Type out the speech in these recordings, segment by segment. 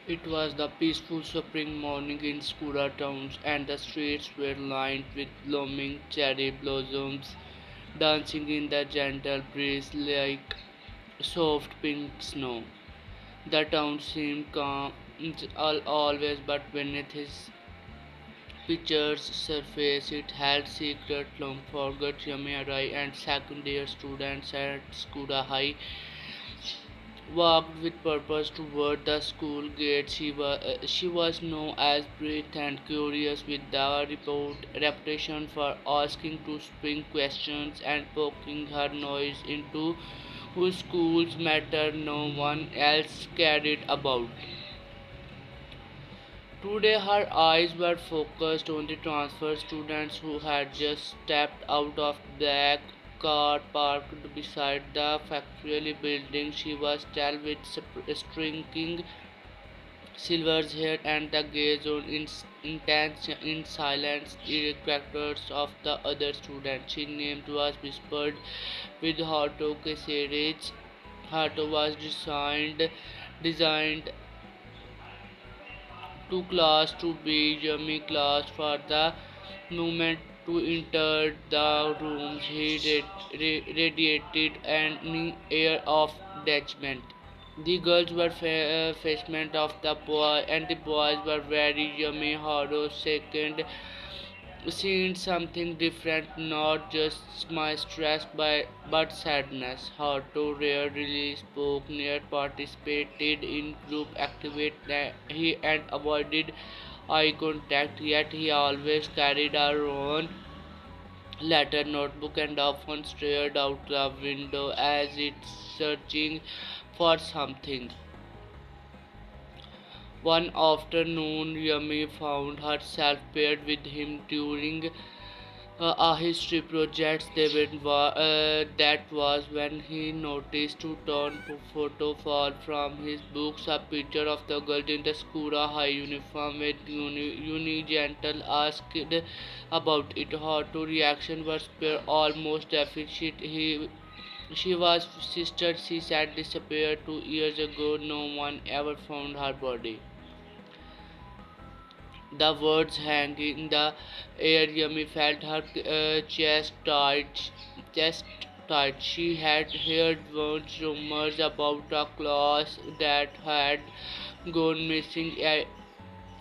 It was the peaceful spring morning in Skura towns, and the streets were lined with blooming cherry blossoms, dancing in the gentle breeze like soft pink snow. The town seemed calm always, but beneath his picture's surface, it held secret long forgot Yamiarai and second year students at Skura High walked with purpose toward the school gate. She was known as bright and curious, with the reputation for asking to spring questions and poking her nose into whose school's matter no one else cared about. Today her eyes were focused on the transfer students who had just stepped out of the car parked beside the factory building. She was tall with streaking silver's hair and the gaze on intense in silence the characters of the other students. She named was whispered with Hato Keseridge. Hato was designed to class to be yummy class for the moment to enter the rooms. He radiated an air of detachment. The girls were fashioned of the boy, and the boys were very yummy. Horror second seeing something different, not just my stress by but sadness. Horto rarely spoke, near participated in group activity he and avoided eye contact, yet he always carried a own letter notebook and often stared out the window as it searching for something. One afternoon, Yumi found herself paired with him during a history project. That was when he noticed to turn to photo fall from his books a picture of the girl in the Skura High uniform with Unigental asked about it. Her two reaction was almost deficient. She was sister, she said, disappeared 2 years ago. No one ever found her body. The words hung in the air. Yumi felt her chest tight. She had heard once rumors about a class that had gone missing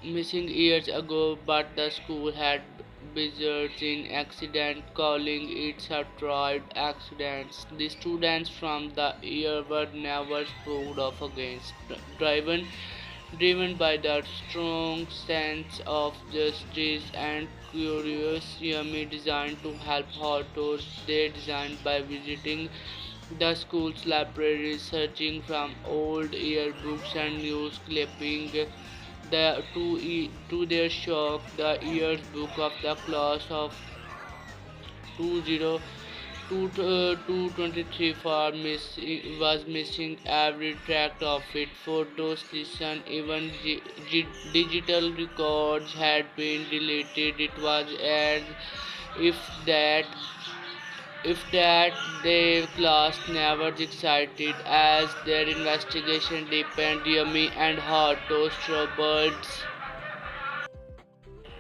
years ago, but the school had bizarres in accident, calling it a tried accidents. The students from the year were never spoken of again. Driven Driven by that strong sense of justice and curiosity designed to help authors, they designed by visiting the school's library, searching from old yearbooks and news clipping. To their shock, the yearbook of the class of 20 223 was missing every track of it. Photos, listen, even digital records had been deleted. It was as if that if the class never excited as their investigation deepened. Yummy and Harto's troubles.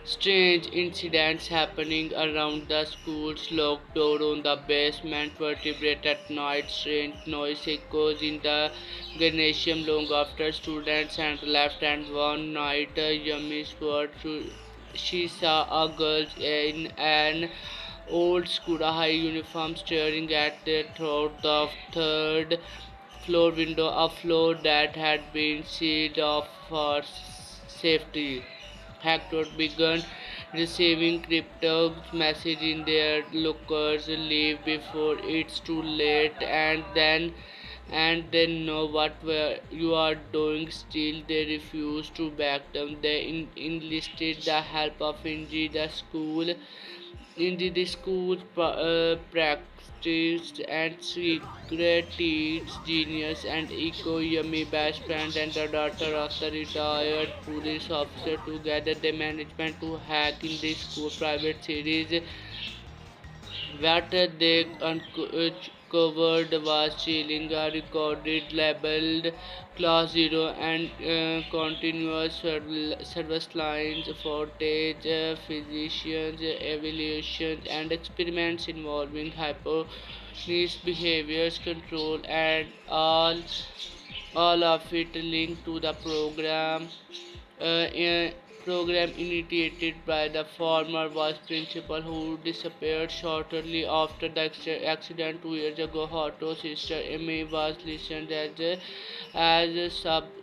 Strange incidents happening around the school's locked door on the basement vertebrate at night. Strange noise echoes in the gymnasium long after students had left. And one night, Yumi swore she saw a girl in an old Skura High uniform staring at the third floor window, a floor that had been sealed off for safety. Hackers began receiving cryptic messages in their lockers. Leave before it's too late, and they know what you are doing. Still, they refuse to back down. They enlisted the help of Inji, the school. Indeed, the school practiced and secret teach genius and eco yummy best friend and the daughter of the retired police officer together the management to hack in the school private series. What they uncovered was chilling a recorded labeled Class Zero and continuous service lines, footage, physicians, evaluations, and experiments involving hypothesis, behaviors control, and all of it linked to the a program initiated by the former vice principal who disappeared shortly after the accident 2 years ago. Otto's sister Amy was listed as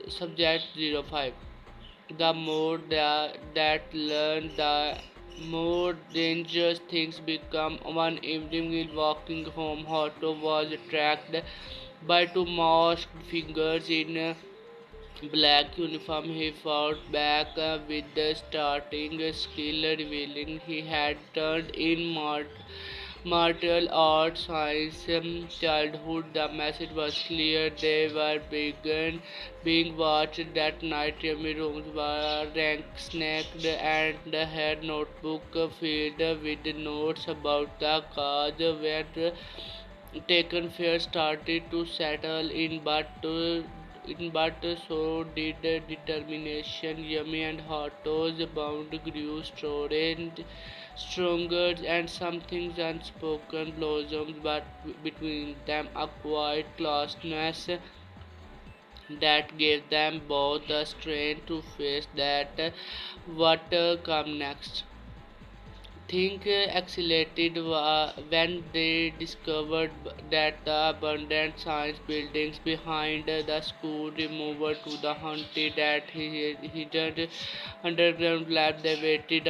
subject 05. The more that learn, the more dangerous things become. One evening, while walking home, Otto was attacked by two masked figures in black uniform. He fought back with the starting skill, revealing he had turned in martial arts science childhood. The message was clear. They were being watched that night. Yummy rooms were rank snacked and her notebook filled with notes about the cause where taken fear started to settle but so did determination. Yummy and Otto's bond grew stronger, and something unspoken blossomed but between them, a quiet closeness that gave them both the strength to face that what come next. Think accelerated when they discovered that the abandoned science buildings behind the school removed to the haunted that hidden underground lab. They waited